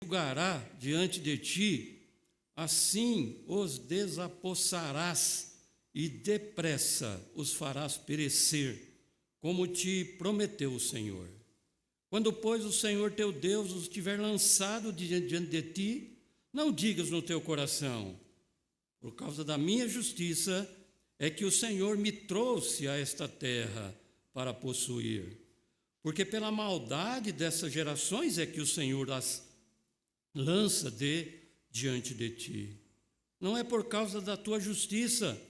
julgará diante de ti, assim os desapossarás e depressa os farás perecer, como te prometeu o Senhor. Quando, pois, o Senhor teu Deus os tiver lançado diante de ti, não digas no teu coração: por causa da minha justiça é que o Senhor me trouxe a esta terra para possuir. Porque pela maldade dessas gerações é que o Senhor as lança diante de ti. Não é por causa da tua justiça,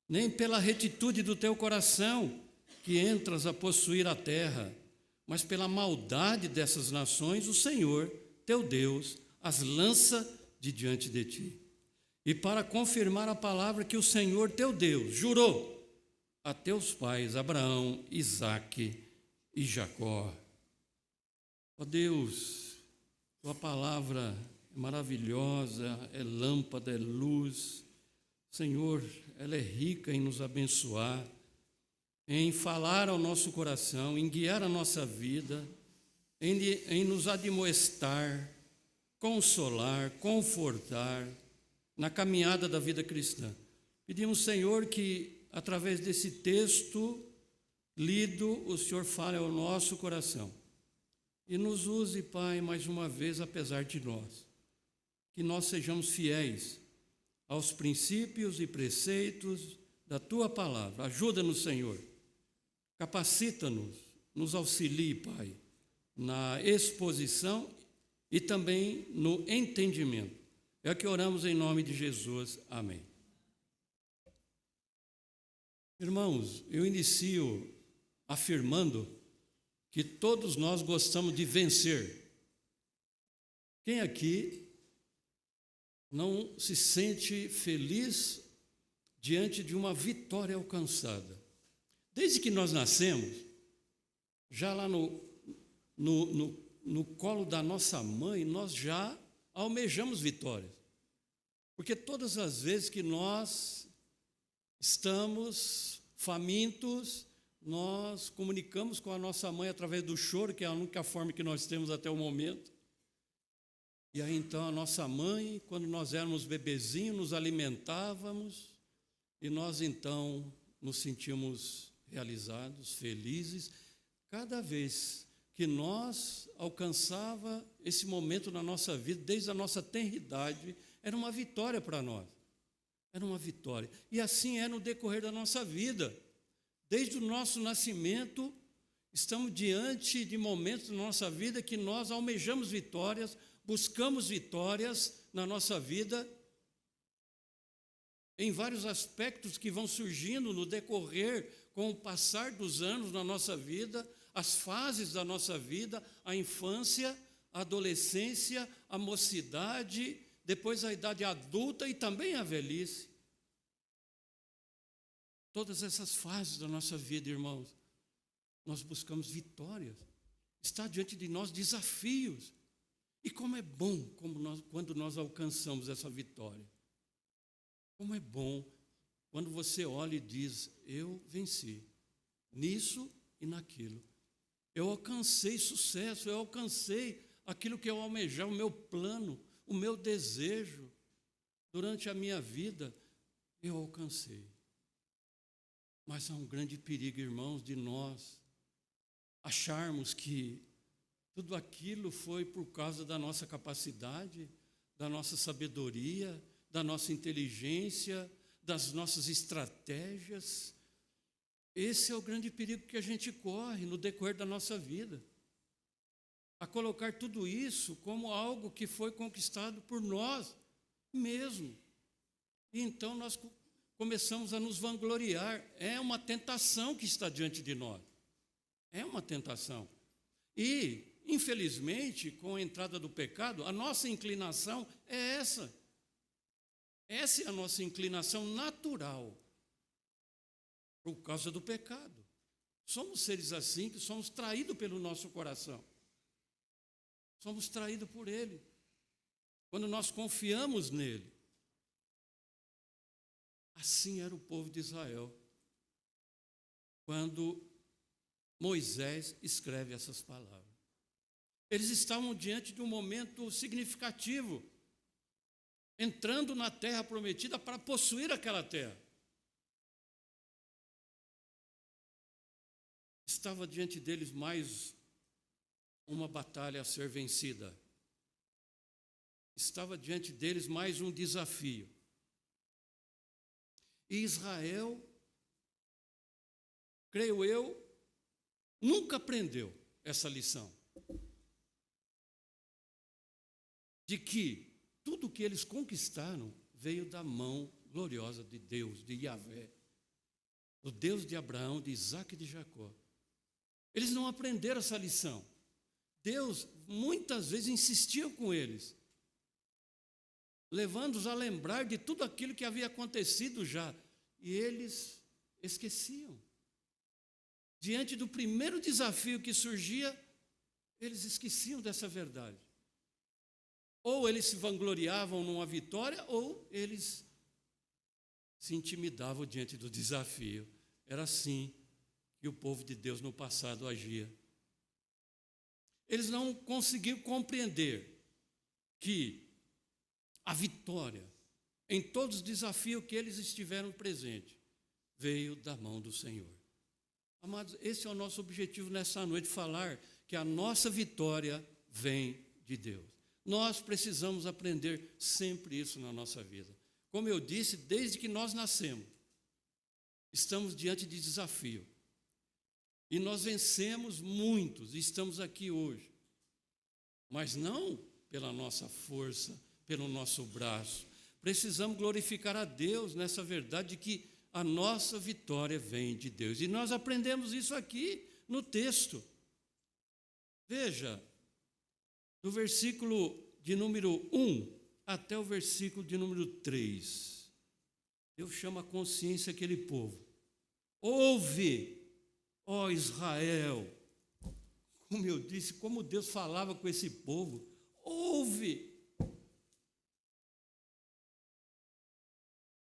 nem pela retitude do teu coração que entras a possuir a terra, mas pela maldade dessas nações, o Senhor, teu Deus, as lança diante de ti. E para confirmar a palavra que o Senhor, teu Deus, jurou a teus pais, Abraão, Isaque e Jacó. Ó Deus, tua palavra é maravilhosa, é lâmpada, é luz. Senhor, ela é rica em nos abençoar, em falar ao nosso coração, em guiar a nossa vida, em nos admoestar, consolar, confortar na caminhada da vida cristã. Pedimos, Senhor, que através desse texto lido, o Senhor fale ao nosso coração e nos use, Pai, mais uma vez, apesar de nós, que nós sejamos fiéis aos princípios e preceitos da Tua palavra. Ajuda-nos, Senhor, capacita-nos, nos auxilie, Pai, na exposição e também no entendimento. É o que oramos em nome de Jesus. Amém. Irmãos, eu inicio afirmando que todos nós gostamos de vencer. Quem aqui não se sente feliz diante de uma vitória alcançada? Desde que nós nascemos, já lá no colo da nossa mãe, nós já almejamos vitórias. Porque todas as vezes que nós estamos famintos, nós comunicamos com a nossa mãe através do choro, que é a única forma que nós temos até o momento. E aí então a nossa mãe, quando nós éramos bebezinhos, nos alimentávamos e nós então nos sentimos realizados, felizes, cada vez que nós alcançava esse momento na nossa vida, desde a nossa tenridade, era uma vitória para nós. Era uma vitória. E assim é no decorrer da nossa vida. Desde o nosso nascimento, estamos diante de momentos na nossa vida que nós almejamos vitórias, buscamos vitórias na nossa vida, em vários aspectos que vão surgindo no decorrer, com o passar dos anos na nossa vida, as fases da nossa vida, a infância, a adolescência, a mocidade, depois a idade adulta e também a velhice. Todas essas fases da nossa vida, irmãos, nós buscamos vitórias. Está diante de nós desafios. E como é bom quando nós alcançamos essa vitória. Como é bom quando você olha e diz: eu venci nisso e naquilo. Eu alcancei sucesso, eu alcancei aquilo que eu almejava, o meu plano, o meu desejo. Durante a minha vida, eu alcancei. Mas há um grande perigo, irmãos, de nós acharmos que tudo aquilo foi por causa da nossa capacidade, da nossa sabedoria, da nossa inteligência, das nossas estratégias. Esse é o grande perigo que a gente corre no decorrer da nossa vida. A colocar tudo isso como algo que foi conquistado por nós mesmos. E então nós começamos a nos vangloriar. É uma tentação que está diante de nós. É uma tentação. E, infelizmente, com a entrada do pecado, a nossa inclinação é essa. Essa é a nossa inclinação natural, por causa do pecado. Somos seres assim, que somos traídos pelo nosso coração. Somos traídos por ele. Quando nós confiamos nele. Assim era o povo de Israel. Quando Moisés escreve essas palavras. Eles estavam diante de um momento significativo, entrando na terra prometida para possuir aquela terra. Estava diante deles mais uma batalha a ser vencida. Estava diante deles mais um desafio. E Israel, creio eu, nunca aprendeu essa lição. De que tudo que eles conquistaram veio da mão gloriosa de Deus, de Yahvé, o Deus de Abraão, de Isaque e de Jacó. Eles não aprenderam essa lição. Deus muitas vezes insistia com eles, levando-os a lembrar de tudo aquilo que havia acontecido já, e eles esqueciam. Diante do primeiro desafio que surgia, eles esqueciam dessa verdade. Ou eles se vangloriavam numa vitória, ou eles se intimidavam diante do desafio. Era assim que o povo de Deus no passado agia. Eles não conseguiram compreender que a vitória em todos os desafios que eles estiveram presentes veio da mão do Senhor. Amados, esse é o nosso objetivo nessa noite, falar que a nossa vitória vem de Deus. Nós precisamos aprender sempre isso na nossa vida. Como eu disse, desde que nós nascemos, estamos diante de desafio. E nós vencemos muitos, e estamos aqui hoje. Mas não pela nossa força, pelo nosso braço. Precisamos glorificar a Deus nessa verdade de que a nossa vitória vem de Deus. E nós aprendemos isso aqui no texto. Veja, do versículo de número 1 até o versículo de número 3. Deus chama a consciência aquele povo. Ouve, ó Israel. Como eu disse, como Deus falava com esse povo. Ouve.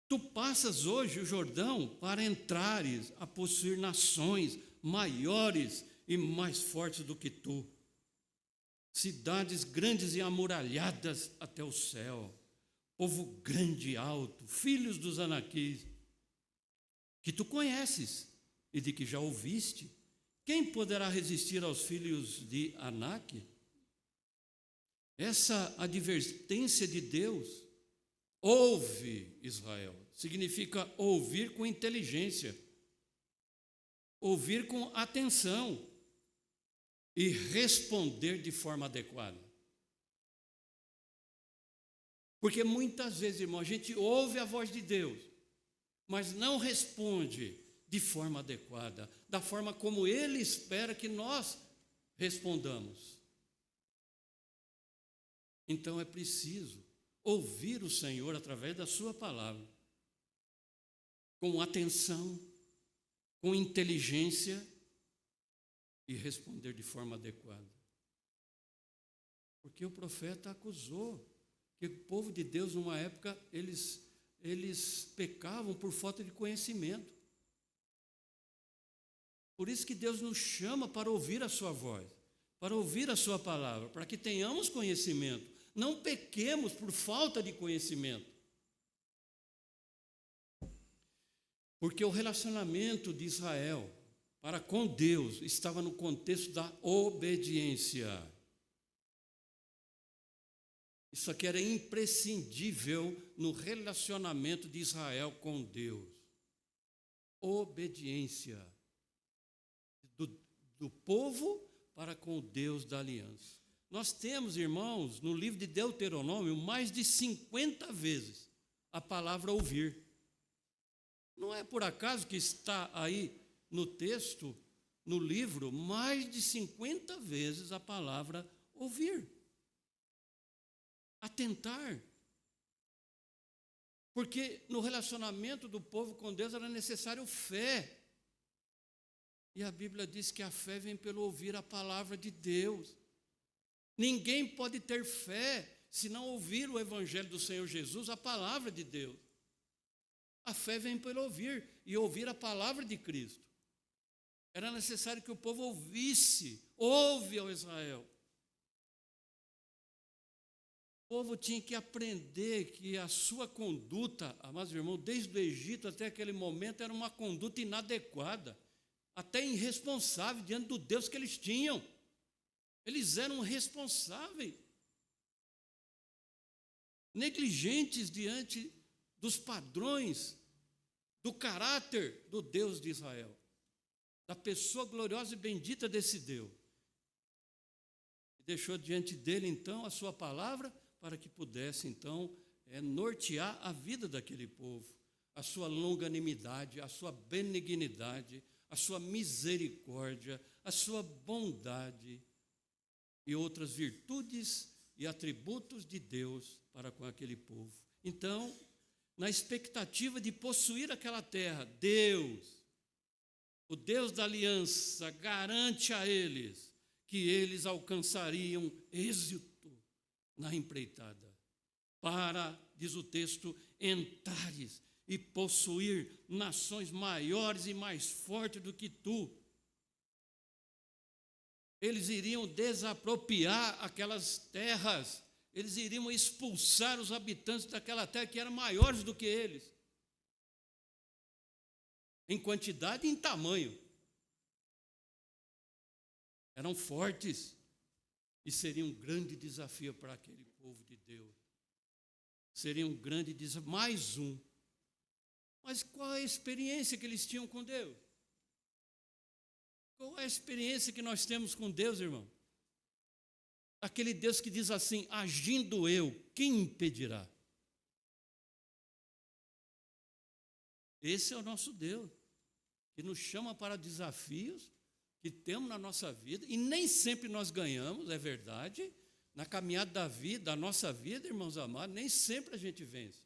Tu passas hoje o Jordão para entrares a possuir nações maiores e mais fortes do que tu. Cidades grandes e amuralhadas até o céu, povo grande e alto, filhos dos Anaquis, que tu conheces e de que já ouviste. Quem poderá resistir aos filhos de Anak? Essa advertência de Deus, ouve, Israel, significa ouvir com inteligência, ouvir com atenção, e responder de forma adequada. Porque muitas vezes, irmão, a gente ouve a voz de Deus, mas não responde de forma adequada, da forma como Ele espera que nós respondamos. Então é preciso ouvir o Senhor através da sua palavra, com atenção, com inteligência, e responder de forma adequada. Porque o profeta acusou que o povo de Deus, numa época, eles pecavam por falta de conhecimento. Por isso que Deus nos chama para ouvir a sua voz, para ouvir a sua palavra, para que tenhamos conhecimento. Não pequemos por falta de conhecimento. Porque o relacionamento de Israel para com Deus estava no contexto da obediência. Isso aqui era imprescindível no relacionamento de Israel com Deus. Obediência do povo para com o Deus da aliança. Nós temos, irmãos, no livro de Deuteronômio, mais de 50 vezes a palavra ouvir. Não é por acaso que está aí no texto, no livro, mais de 50 vezes a palavra ouvir. Atentar. Porque no relacionamento do povo com Deus era necessário fé. E a Bíblia diz que a fé vem pelo ouvir a palavra de Deus. Ninguém pode ter fé se não ouvir o Evangelho do Senhor Jesus, a palavra de Deus. A fé vem pelo ouvir, e ouvir a palavra de Cristo. Era necessário que o povo ouvisse, ouve ao Israel. O povo tinha que aprender que a sua conduta, amados irmãos, desde o Egito até aquele momento, era uma conduta inadequada, até irresponsável diante do Deus que eles tinham. Eles eram responsáveis, negligentes diante dos padrões, do caráter do Deus de Israel, da pessoa gloriosa e bendita desse Deus. E deixou diante dele, então, a sua palavra, para que pudesse, então, nortear a vida daquele povo, a sua longanimidade, a sua benignidade, a sua misericórdia, a sua bondade e outras virtudes e atributos de Deus para com aquele povo. Então, na expectativa de possuir aquela terra, Deus, o Deus da aliança, garante a eles que eles alcançariam êxito na empreitada, para, diz o texto, entrares e possuir nações maiores e mais fortes do que tu. Eles iriam desapropriar aquelas terras, eles iriam expulsar os habitantes daquela terra que eram maiores do que eles, em quantidade e em tamanho. Eram fortes. E seria um grande desafio para aquele povo de Deus. Seria um grande desafio, mais um. Mas qual é a experiência que eles tinham com Deus? Qual é a experiência que nós temos com Deus, irmão? Aquele Deus que diz assim: agindo eu, quem impedirá? Esse é o nosso Deus, que nos chama para desafios que temos na nossa vida, e nem sempre nós ganhamos, é verdade. Na caminhada da vida, da nossa vida, irmãos amados, nem sempre a gente vence.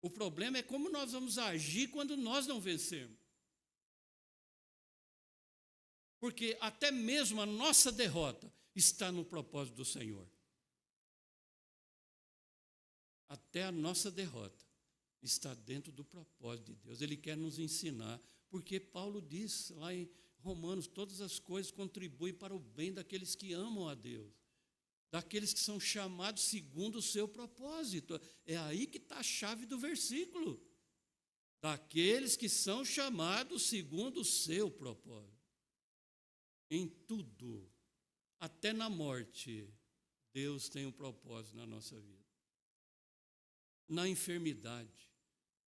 O problema é como nós vamos agir quando nós não vencermos. Porque até mesmo a nossa derrota está no propósito do Senhor. Até a nossa derrota está dentro do propósito de Deus. Ele quer nos ensinar, porque Paulo diz lá em Romanos, todas as coisas contribuem para o bem daqueles que amam a Deus, daqueles que são chamados segundo o seu propósito. É aí que está a chave do versículo. Daqueles que são chamados segundo o seu propósito. Em tudo, até na morte, Deus tem um propósito na nossa vida. Na enfermidade,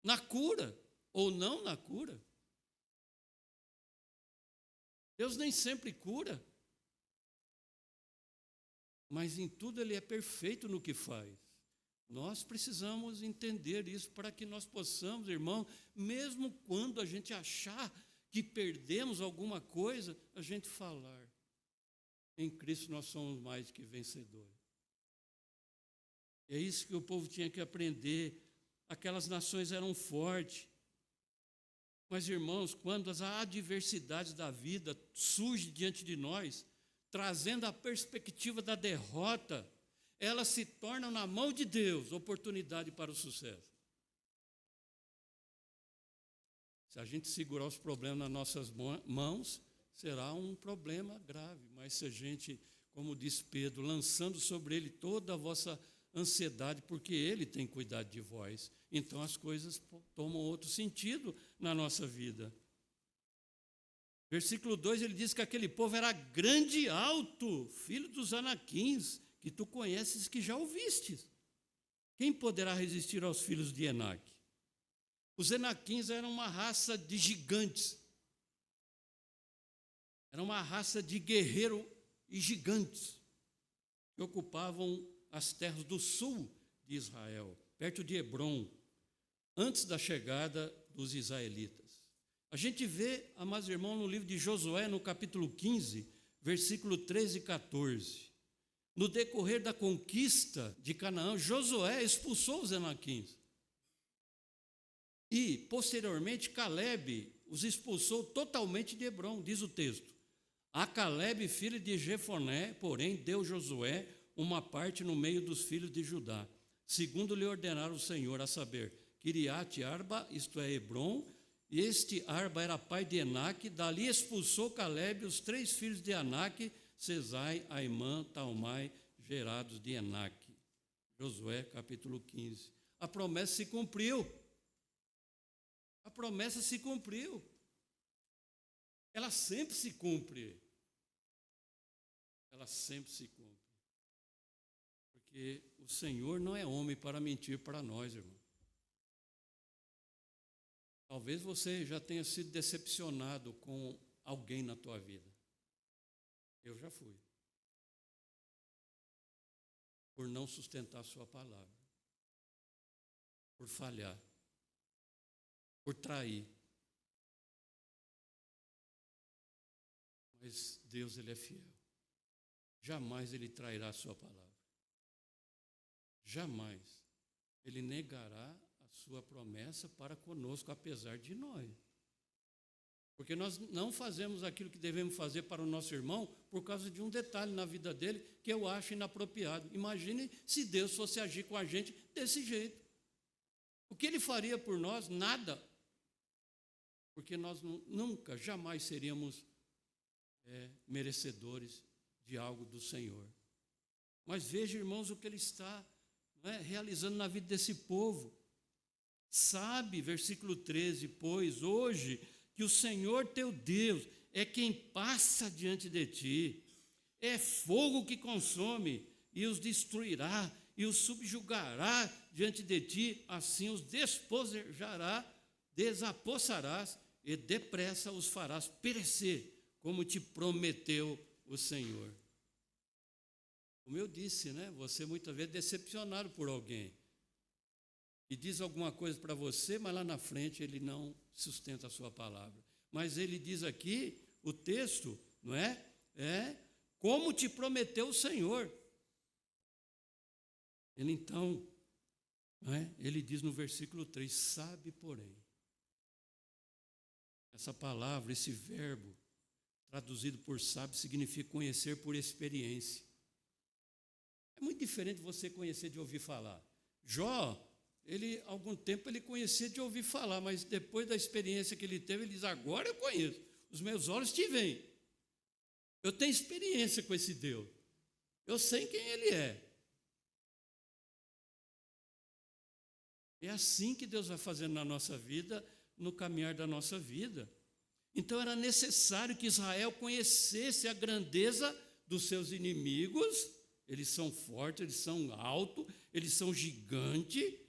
na cura ou não na cura. Deus nem sempre cura, mas em tudo Ele é perfeito no que faz. Nós precisamos entender isso para que nós possamos, irmão, mesmo quando a gente achar que perdemos alguma coisa, a gente falar: em Cristo nós somos mais que vencedores. É isso que o povo tinha que aprender. Aquelas nações eram fortes. Mas, irmãos, quando as adversidades da vida surgem diante de nós, trazendo a perspectiva da derrota, elas se tornam, na mão de Deus, oportunidade para o sucesso. Se a gente segurar os problemas nas nossas mãos, será um problema grave. Mas se a gente, como diz Pedro, lançando sobre ele toda a vossa ansiedade, porque Ele tem cuidado de vós, então as coisas tomam outro sentido na nossa vida. Versículo 2, ele diz que aquele povo era grande e alto, filho dos Anaquins, que tu conheces, que já ouvistes. Quem poderá resistir aos filhos de Enaque? Os Enaquins eram uma raça de gigantes, era uma raça de guerreiros e gigantes, que ocupavam as terras do sul de Israel, perto de Hebrom, antes da chegada dos israelitas. A gente vê, amados irmãos, no livro de Josué, no capítulo 15, versículo 13 e 14. No decorrer da conquista de Canaã, Josué expulsou os Enaquins. E, posteriormente, Calebe os expulsou totalmente de Hebrom, diz o texto. A Calebe, filho de Jefoné, porém, deu Josué uma parte no meio dos filhos de Judá, segundo lhe ordenara o Senhor, a saber, Kiriate Arba, isto é, Hebrom, e este Arba era pai de Enaque, dali expulsou Calebe os 3 filhos de Enaque, Sesai, Aimã, Talmai, gerados de Enaque. Josué, capítulo 15. A promessa se cumpriu. A promessa se cumpriu. Ela sempre se cumpre. Ela sempre se cumpre. Porque o Senhor não é homem para mentir para nós, irmão. Talvez você já tenha sido decepcionado com alguém na tua vida. Eu já fui. Por não sustentar a sua palavra. Por falhar. Por trair. Mas Deus, Ele é fiel. Jamais Ele trairá a sua palavra. Jamais Ele negará a sua promessa para conosco, apesar de nós. Porque nós não fazemos aquilo que devemos fazer para o nosso irmão por causa de um detalhe na vida dele que eu acho inapropriado. Imagine se Deus fosse agir com a gente desse jeito. O que Ele faria por nós? Nada. Porque nós nunca, jamais seríamos merecedores de algo do Senhor. Mas veja, irmãos, o que Ele está realizando na vida desse povo. Sabe, versículo 13, pois hoje que o Senhor teu Deus é quem passa diante de ti, é fogo que consome e os destruirá e os subjugará diante de ti, assim os despojará, desapossarás e depressa os farás perecer, como te prometeu o Senhor. Como eu disse, você muitas vezes é decepcionado por alguém e diz alguma coisa para você, mas lá na frente ele não sustenta a sua palavra. Mas ele diz aqui, o texto, não é? Como te prometeu o Senhor. Ele então, ele diz no versículo 3, sabe, porém. Essa palavra, esse verbo, traduzido por sabe, significa conhecer por experiência. É muito diferente você conhecer de ouvir falar. Jó, algum tempo ele conhecia de ouvir falar, mas depois da experiência que ele teve, ele diz, agora eu conheço, os meus olhos te veem. Eu tenho experiência com esse Deus. Eu sei quem Ele é. É assim que Deus vai fazendo na nossa vida, no caminhar da nossa vida. Então era necessário que Israel conhecesse a grandeza dos seus inimigos. Eles são fortes, eles são altos, eles são gigantes.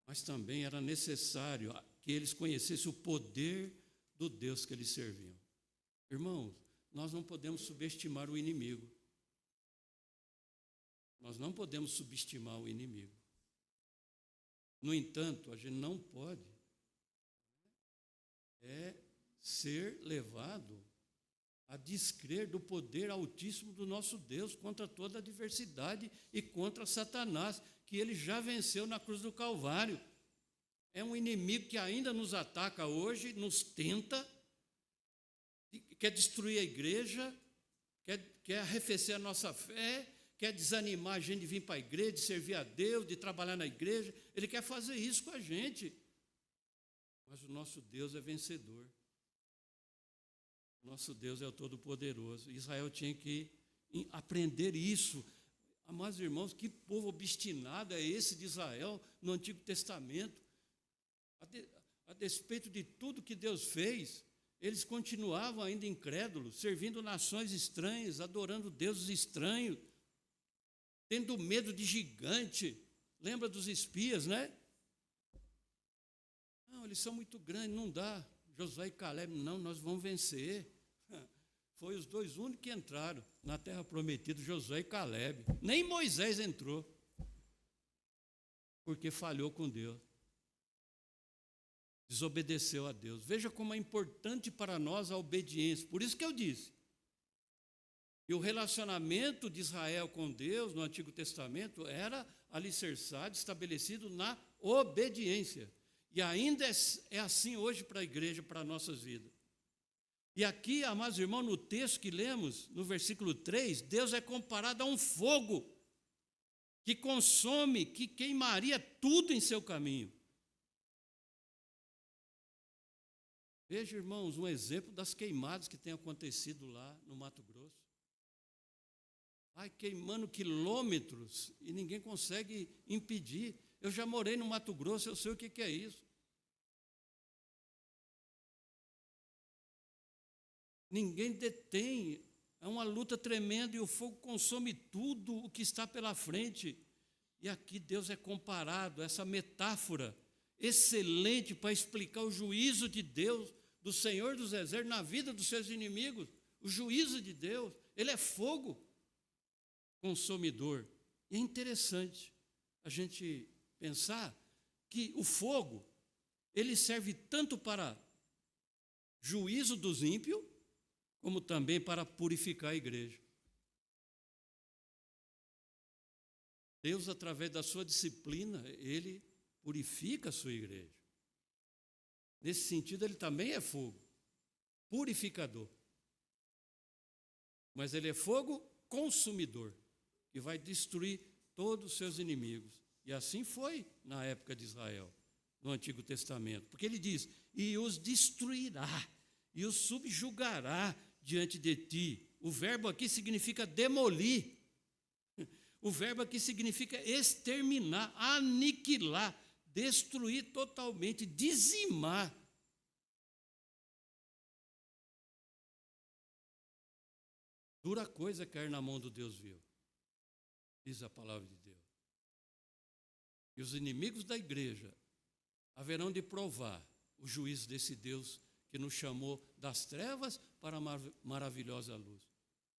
Mas também era necessário que eles conhecessem o poder do Deus que eles serviam. Irmãos, nós não podemos subestimar o inimigo. Nós não podemos subestimar o inimigo. No entanto, a gente não pode ser levado a descrer do poder altíssimo do nosso Deus contra toda a adversidade e contra Satanás, que ele já venceu na cruz do Calvário. É um inimigo que ainda nos ataca hoje, nos tenta, quer destruir a igreja, quer arrefecer a nossa fé, quer desanimar a gente de vir para a igreja, de servir a Deus, de trabalhar na igreja. Ele quer fazer isso com a gente. Mas o nosso Deus é vencedor. Nosso Deus é o Todo-Poderoso. Israel tinha que aprender isso. Amados irmãos, que povo obstinado é esse de Israel no Antigo Testamento? A despeito de tudo que Deus fez, eles continuavam ainda incrédulos, servindo nações estranhas, adorando deuses estranhos, tendo medo de gigante. Lembra dos espias, né? Não, eles são muito grandes, não dá. Josué e Caleb, não, nós vamos vencer. Foi os dois únicos que entraram na terra prometida, Josué e Caleb. Nem Moisés entrou, porque falhou com Deus. Desobedeceu a Deus. Veja como é importante para nós a obediência. Por isso que eu disse. E o relacionamento de Israel com Deus no Antigo Testamento era alicerçado, estabelecido na obediência. E ainda é assim hoje para a igreja, para as nossas vidas. E aqui, amados irmãos, no texto que lemos, no versículo 3, Deus é comparado a um fogo que consome, que queimaria tudo em seu caminho. Veja, irmãos, um exemplo das queimadas que tem acontecido lá no Mato Grosso. vai queimando quilômetros e ninguém consegue impedir. Eu já morei no Mato Grosso, eu sei o que é isso. Ninguém detém, é uma luta tremenda e o fogo consome tudo o que está pela frente. E aqui Deus é comparado, essa metáfora excelente para explicar o juízo de Deus, do Senhor dos Exércitos, na vida dos seus inimigos. O juízo de Deus, ele é fogo consumidor. E é interessante a gente pensar que o fogo, ele serve tanto para juízo dos ímpios, como também para purificar a igreja. Deus, através da sua disciplina, ele purifica a sua igreja. Nesse sentido, ele também é fogo, purificador. Mas ele é fogo consumidor, que vai destruir todos os seus inimigos. E assim foi na época de Israel, no Antigo Testamento. Porque ele diz, e os destruirá, e os subjugará diante de ti. O verbo aqui significa demolir. O verbo aqui significa exterminar, aniquilar, destruir totalmente, dizimar. Dura coisa cair na mão do Deus vivo, diz a palavra de Deus. E os inimigos da igreja haverão de provar o juízo desse Deus que nos chamou das trevas para a maravilhosa luz.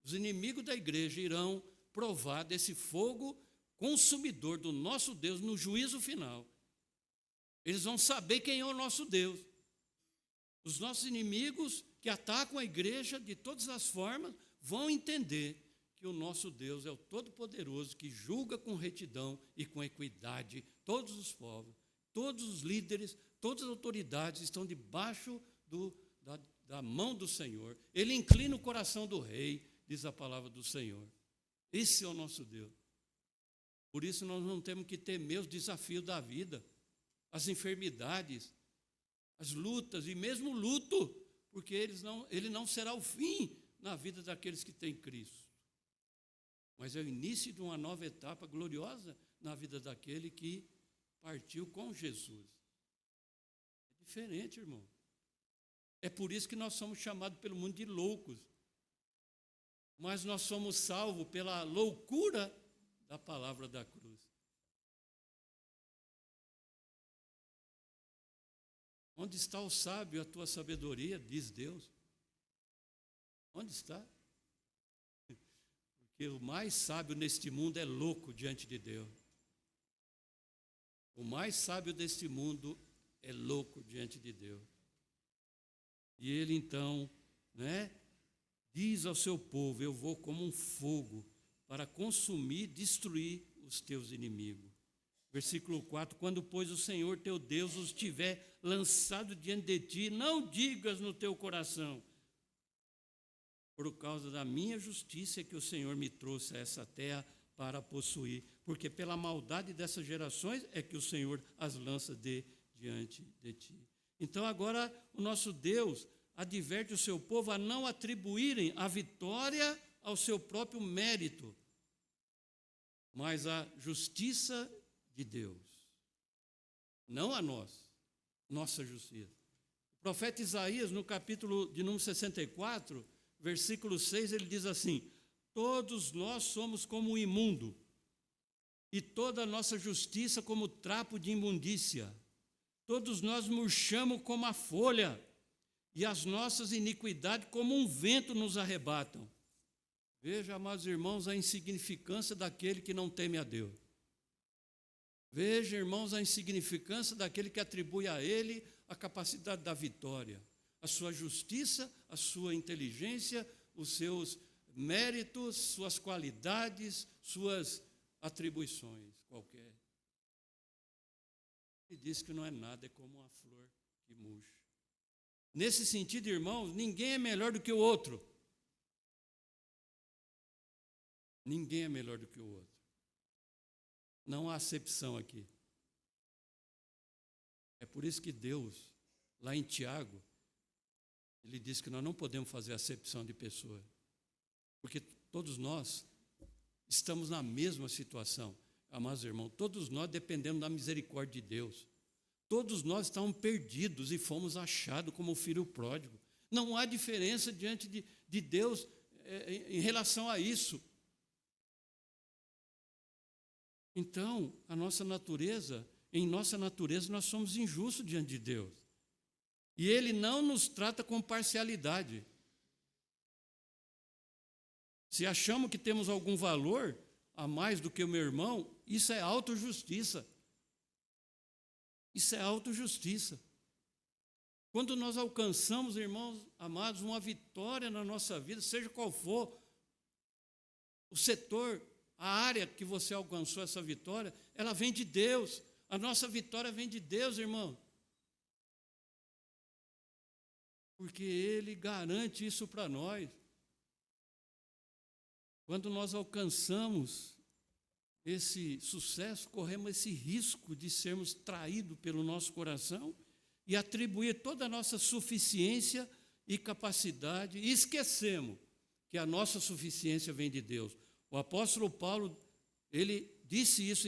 Os inimigos da igreja irão provar desse fogo consumidor do nosso Deus no juízo final. Eles vão saber quem é o nosso Deus. Os nossos inimigos que atacam a igreja de todas as formas vão entender que o nosso Deus é o Todo-Poderoso, que julga com retidão e com equidade todos os povos, todos os líderes, todas as autoridades estão debaixo da mão do Senhor. Ele inclina o coração do rei, diz a palavra do Senhor. Esse é o nosso Deus. Por isso nós não temos que temer os desafios da vida, as enfermidades, as lutas e mesmo o luto, porque ele não será o fim na vida daqueles que têm Cristo. Mas é o início de uma nova etapa gloriosa na vida daquele que partiu com Jesus. É diferente, irmão. É por isso que nós somos chamados pelo mundo de loucos. Mas nós somos salvos pela loucura da palavra da cruz. Onde está o sábio, a tua sabedoria, diz Deus? Onde está? Porque o mais sábio neste mundo é louco diante de Deus. O mais sábio deste mundo é louco diante de Deus. E ele então, diz ao seu povo, eu vou como um fogo para consumir, destruir os teus inimigos. Versículo 4, quando, pois, o Senhor teu Deus os tiver lançado diante de ti, não digas no teu coração, por causa da minha justiça é que o Senhor me trouxe a essa terra para possuir, porque pela maldade dessas gerações é que o Senhor as lança diante de ti. Então agora o nosso Deus adverte o seu povo a não atribuírem a vitória ao seu próprio mérito, mas à justiça de Deus, não a nós, nossa justiça. O profeta Isaías, no capítulo de número 64, versículo 6, ele diz assim, todos nós somos como o imundo, e toda a nossa justiça como trapo de imundícia. Todos nós murchamos como a folha, e as nossas iniquidades como um vento nos arrebatam. Veja, amados irmãos, a insignificância daquele que não teme a Deus. Veja, irmãos, a insignificância daquele que atribui a ele a capacidade da vitória, a sua justiça, a sua inteligência, os seus méritos, suas qualidades, suas atribuições qualquer. Ele diz que não é nada, é como uma flor que murcha. Nesse sentido, irmãos, ninguém é melhor do que o outro. Ninguém é melhor do que o outro. Não há acepção aqui. É por isso que Deus, lá em Tiago, ele diz que nós não podemos fazer acepção de pessoa. Porque todos nós estamos na mesma situação. Amados irmãos, todos nós dependemos da misericórdia de Deus. Todos nós estamos perdidos e fomos achados como o filho pródigo. Não há diferença diante de Deus em relação a isso. Então, em nossa natureza, nós somos injustos diante de Deus. E Ele não nos trata com parcialidade. Se achamos que temos algum valor a mais do que o meu irmão, isso é autojustiça. Isso é autojustiça. Quando nós alcançamos, irmãos amados, uma vitória na nossa vida, seja qual for o setor, a área que você alcançou essa vitória, ela vem de Deus. A nossa vitória vem de Deus, irmão. Porque Ele garante isso para nós. Quando nós alcançamos esse sucesso, corremos esse risco de sermos traídos pelo nosso coração e atribuir toda a nossa suficiência e capacidade, e esquecemos que a nossa suficiência vem de Deus. O apóstolo Paulo, ele disse isso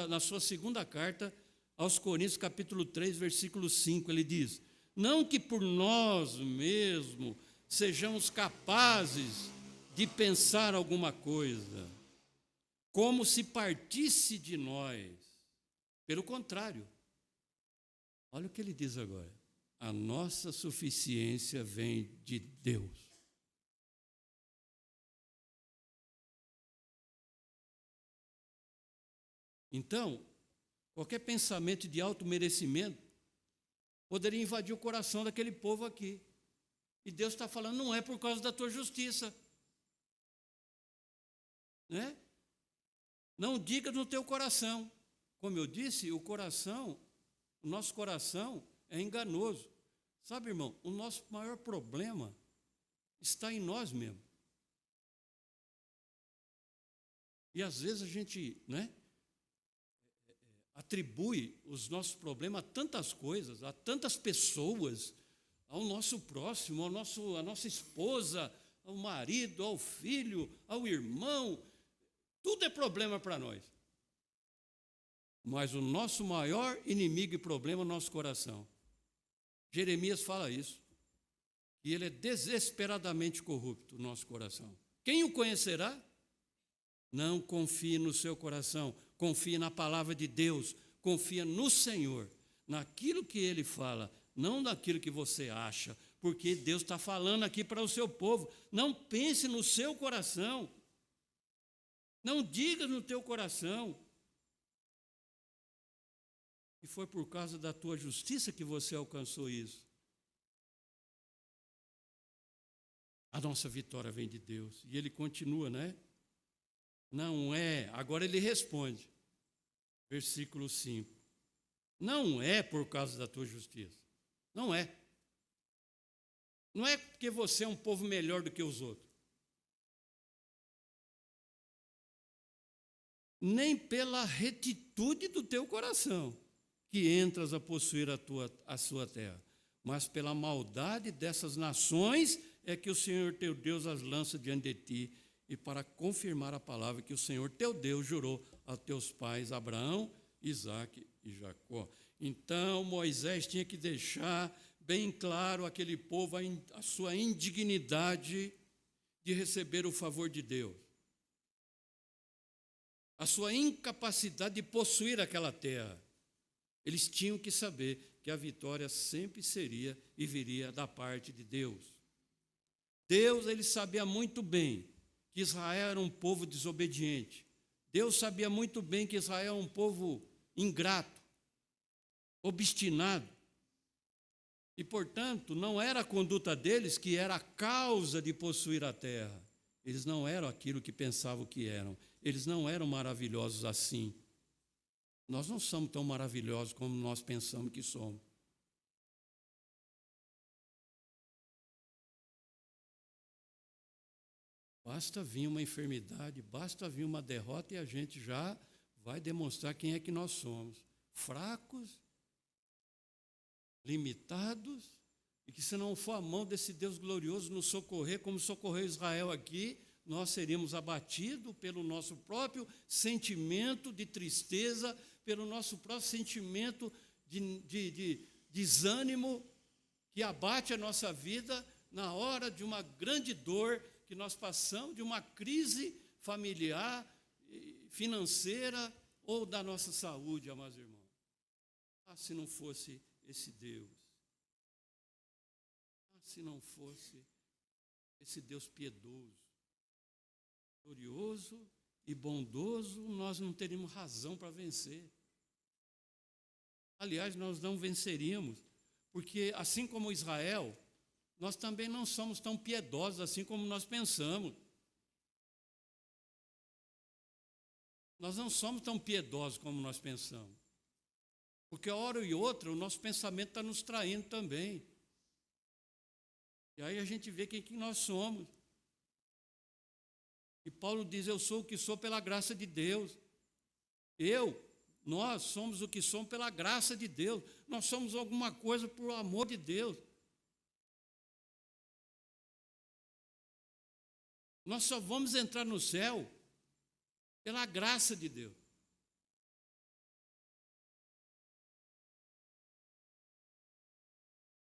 na sua segunda carta aos Coríntios, capítulo 3, versículo 5, ele diz: não que por nós mesmos sejamos capazes de pensar alguma coisa, como se partisse de nós. Pelo contrário, olha o que ele diz agora: a nossa suficiência vem de Deus. Então, qualquer pensamento de automerecimento poderia invadir o coração daquele povo aqui. E Deus está falando, não é por causa da tua justiça. Né? Não diga no teu coração. Como eu disse, o nosso coração é enganoso. Sabe, irmão, o nosso maior problema está em nós mesmos. E às vezes a gente, atribui os nossos problemas a tantas coisas, a tantas pessoas, ao nosso próximo, à nossa esposa, ao marido, ao filho, ao irmão. Tudo é problema para nós. Mas o nosso maior inimigo e problema é o nosso coração. Jeremias fala isso. E ele é desesperadamente corrupto, o nosso coração. Quem o conhecerá? Não confie no seu coração, confie na palavra de Deus, confia no Senhor, naquilo que Ele fala, não naquilo que você acha, porque Deus está falando aqui para o seu povo. Não pense no seu coração, não diga no teu coração que foi por causa da tua justiça que você alcançou isso. A nossa vitória vem de Deus. E ele continua, Não é, agora ele responde, versículo 5, não é por causa da tua justiça, não é. Não é porque você é um povo melhor do que os outros, nem pela retitude do teu coração, que entras a possuir a sua terra, mas pela maldade dessas nações é que o Senhor teu Deus as lança diante de ti, e para confirmar a palavra que o Senhor teu Deus jurou a teus pais, Abraão, Isaque e Jacó. Então, Moisés tinha que deixar bem claro àquele povo a sua indignidade de receber o favor de Deus, a sua incapacidade de possuir aquela terra. Eles tinham que saber que a vitória sempre seria e viria da parte de Deus. Deus, ele sabia muito bem que Israel era um povo desobediente. Deus sabia muito bem que Israel é um povo ingrato, obstinado. E, portanto, não era a conduta deles que era a causa de possuir a terra. Eles não eram aquilo que pensavam que eram. Eles não eram maravilhosos assim. Nós não somos tão maravilhosos como nós pensamos que somos. Basta vir uma enfermidade, basta vir uma derrota e a gente já vai demonstrar quem é que nós somos. Fracos, limitados, e que se não for a mão desse Deus glorioso nos socorrer, como socorreu Israel aqui, nós seríamos abatidos pelo nosso próprio sentimento de tristeza, pelo nosso próprio sentimento de desânimo que abate a nossa vida na hora de uma grande dor que nós passamos, de uma crise familiar, financeira ou da nossa saúde, amados irmãos. Se não fosse esse Deus, se não fosse esse Deus piedoso, glorioso e bondoso, nós não teríamos razão para vencer. Aliás, nós não venceríamos, porque assim como Israel, nós também não somos tão piedosos assim como nós pensamos. Nós não somos tão piedosos como nós pensamos. Porque a hora e outra o nosso pensamento está nos traindo também. E aí a gente vê quem que nós somos. E Paulo diz, eu sou o que sou pela graça de Deus. Nós somos o que somos pela graça de Deus. Nós somos alguma coisa por amor de Deus. Nós só vamos entrar no céu pela graça de Deus.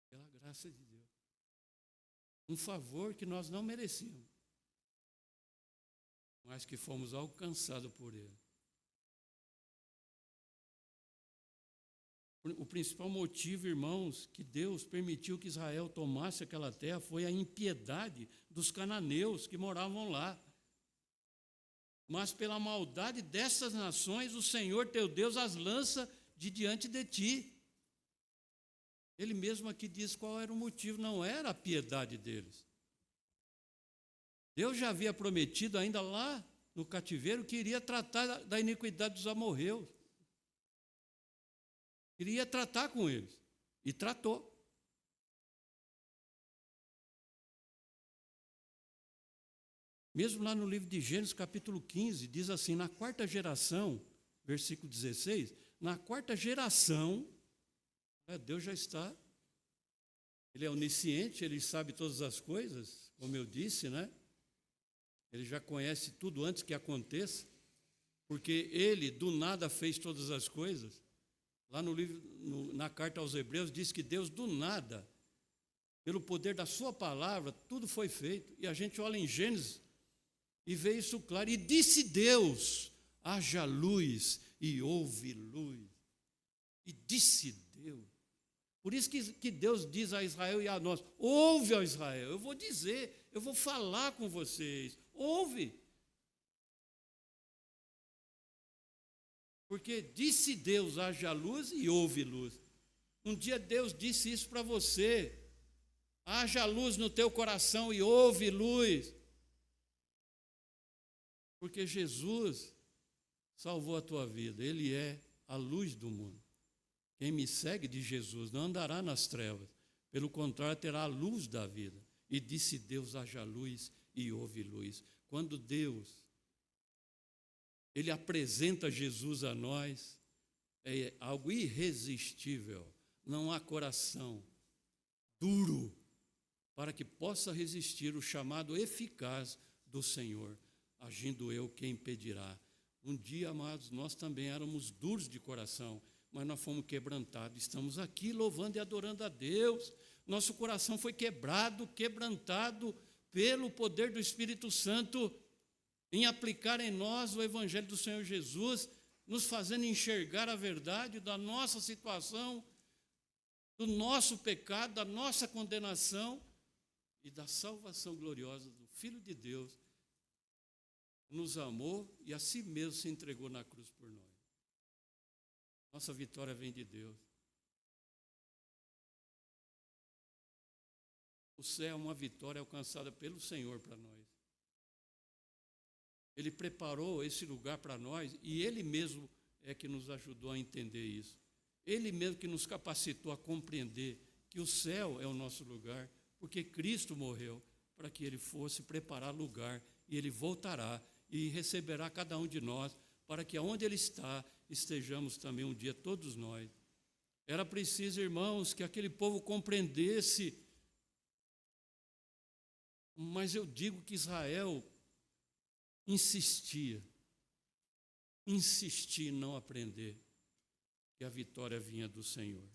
Pela graça de Deus. Um favor que nós não merecíamos, mas que fomos alcançados por Ele. O principal motivo, irmãos, que Deus permitiu que Israel tomasse aquela terra foi a impiedade dos cananeus que moravam lá. Mas pela maldade dessas nações, o Senhor teu Deus as lança de diante de ti. Ele mesmo aqui diz qual era o motivo, não era a piedade deles. Deus já havia prometido ainda lá no cativeiro que iria tratar da iniquidade dos amorreus. Iria tratar com eles. E tratou. Mesmo lá no livro de Gênesis, capítulo 15, diz assim, na quarta geração, versículo 16, na quarta geração, Deus já está, Ele é onisciente, Ele sabe todas as coisas, como eu disse, né? Ele já conhece tudo antes que aconteça, porque Ele do nada fez todas as coisas. Lá no livro, na carta aos Hebreus, diz que Deus do nada, pelo poder da sua palavra, tudo foi feito. E a gente olha em Gênesis e vê isso claro. E disse Deus, haja luz e houve luz. E disse Deus. Por isso que Deus diz a Israel e a nós, ouve, ó Israel, eu vou dizer, eu vou falar com vocês, ouve. Porque disse Deus, haja luz e houve luz. Um dia Deus disse isso para você, haja luz no teu coração e houve luz. Porque Jesus salvou a tua vida, Ele é a luz do mundo. Quem me segue de Jesus não andará nas trevas, pelo contrário, terá a luz da vida. E disse Deus, haja luz e houve luz. Quando Deus, Ele apresenta Jesus a nós, é algo irresistível. Não há coração duro para que possa resistir o chamado eficaz do Senhor. Agindo eu, quem impedirá? Um dia, amados, nós também éramos duros de coração, mas nós fomos quebrantados. Estamos aqui louvando e adorando a Deus. Nosso coração foi quebrantado pelo poder do Espírito Santo em aplicar em nós o Evangelho do Senhor Jesus, nos fazendo enxergar a verdade da nossa situação, do nosso pecado, da nossa condenação e da salvação gloriosa do Filho de Deus, que nos amou e a si mesmo se entregou na cruz por nós. Nossa vitória vem de Deus. O céu é uma vitória alcançada pelo Senhor para nós. Ele preparou esse lugar para nós e Ele mesmo é que nos ajudou a entender isso. Ele mesmo que nos capacitou a compreender que o céu é o nosso lugar, porque Cristo morreu para que Ele fosse preparar lugar e Ele voltará e receberá cada um de nós para que aonde Ele está, estejamos também um dia todos nós. Era preciso, irmãos, que aquele povo compreendesse, mas eu digo que Israel insistia em não aprender que a vitória vinha do Senhor.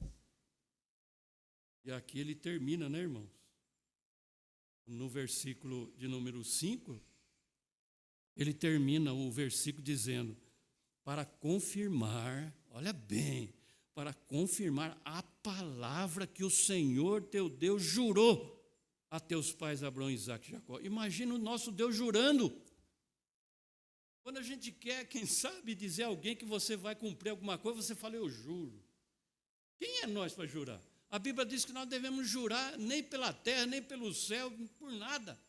E aqui ele termina, né, irmãos? No versículo de número 5, ele termina o versículo dizendo: para confirmar, olha bem, para confirmar a palavra que o Senhor teu Deus jurou a teus pais Abraão, Isaque e Jacó. Imagina o nosso Deus jurando. Quando a gente quer, quem sabe, dizer a alguém que você vai cumprir alguma coisa, você fala: eu juro. Quem é nós para jurar? A Bíblia diz que nós devemos jurar nem pela terra, nem pelo céu, por nada.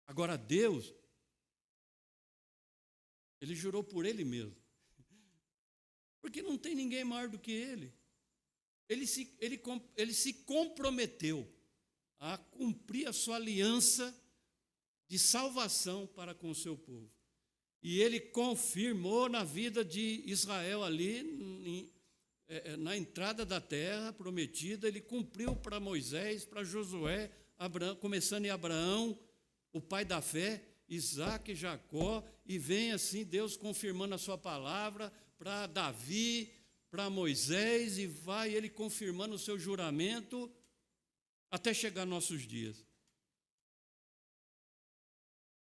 Agora Deus, Ele jurou por Ele mesmo. Porque não tem ninguém maior do que Ele. Ele se comprometeu a cumprir a sua aliança de salvação para com o seu povo. E Ele confirmou na vida de Israel ali, na entrada da terra prometida. Ele cumpriu para Moisés, para Josué, começando em Abraão, o pai da fé, Isaque e Jacó, e vem assim Deus confirmando a sua palavra para Davi, para Moisés, e vai ele confirmando o seu juramento até chegar nossos dias.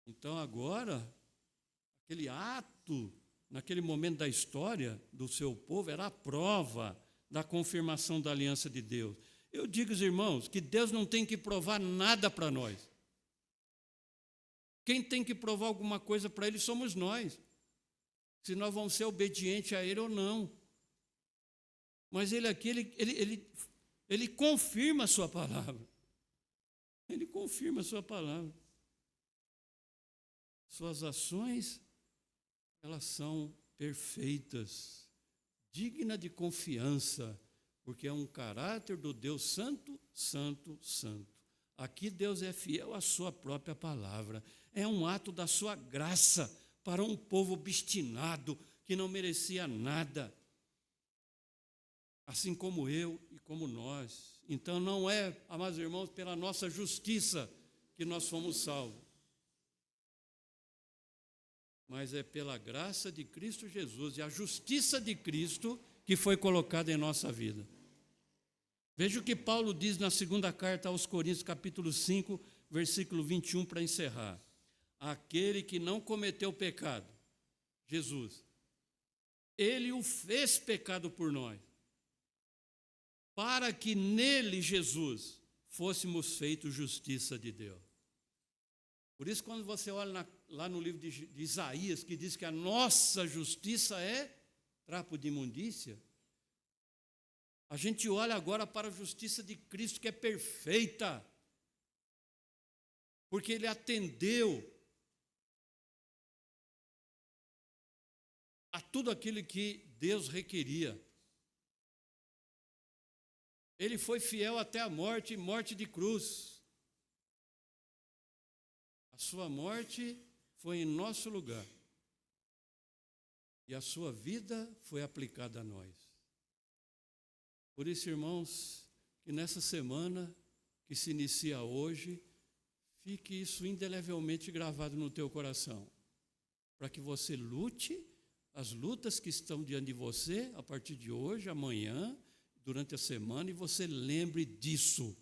Então agora, aquele ato, naquele momento da história do seu povo, era a prova da confirmação da aliança de Deus. Eu digo, irmãos, que Deus não tem que provar nada para nós. Quem tem que provar alguma coisa para Ele somos nós. Se nós vamos ser obedientes a Ele ou não. Mas Ele aqui, ele confirma a sua palavra. Ele confirma a sua palavra. Suas ações, elas são perfeitas, dignas de confiança, porque é um caráter do Deus santo, santo, santo. Aqui Deus é fiel à sua própria palavra. É um ato da sua graça para um povo obstinado que não merecia nada, assim como eu e como nós. Então não é, amados irmãos, pela nossa justiça que nós fomos salvos, mas é pela graça de Cristo Jesus e a justiça de Cristo que foi colocada em nossa vida. Veja o que Paulo diz na segunda carta aos Coríntios, capítulo 5, versículo 21, para encerrar. Aquele que não cometeu pecado, Jesus, Ele o fez pecado por nós, para que nele, Jesus, fôssemos feitos justiça de Deus. Por isso, quando você olha lá no livro de Isaías, que diz que a nossa justiça é trapo de imundícia, a gente olha agora para a justiça de Cristo, que é perfeita, porque Ele atendeu a tudo aquilo que Deus requeria. Ele foi fiel até a morte, morte de cruz. A sua morte foi em nosso lugar. E a sua vida foi aplicada a nós. Por isso, irmãos, que nessa semana que se inicia hoje, fique isso indelevelmente gravado no teu coração, para que você lute as lutas que estão diante de você a partir de hoje, amanhã, durante a semana, e você lembre disso.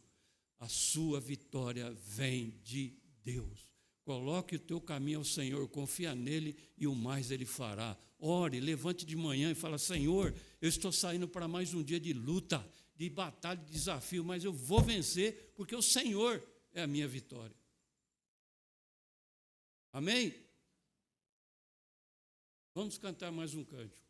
A sua vitória vem de Deus. Coloque o teu caminho ao Senhor, confia nele e o mais Ele fará. Ore, levante de manhã e fala: Senhor, eu estou saindo para mais um dia de luta, de batalha, de desafio, mas eu vou vencer, porque o Senhor é a minha vitória. Amém? Vamos cantar mais um cântico.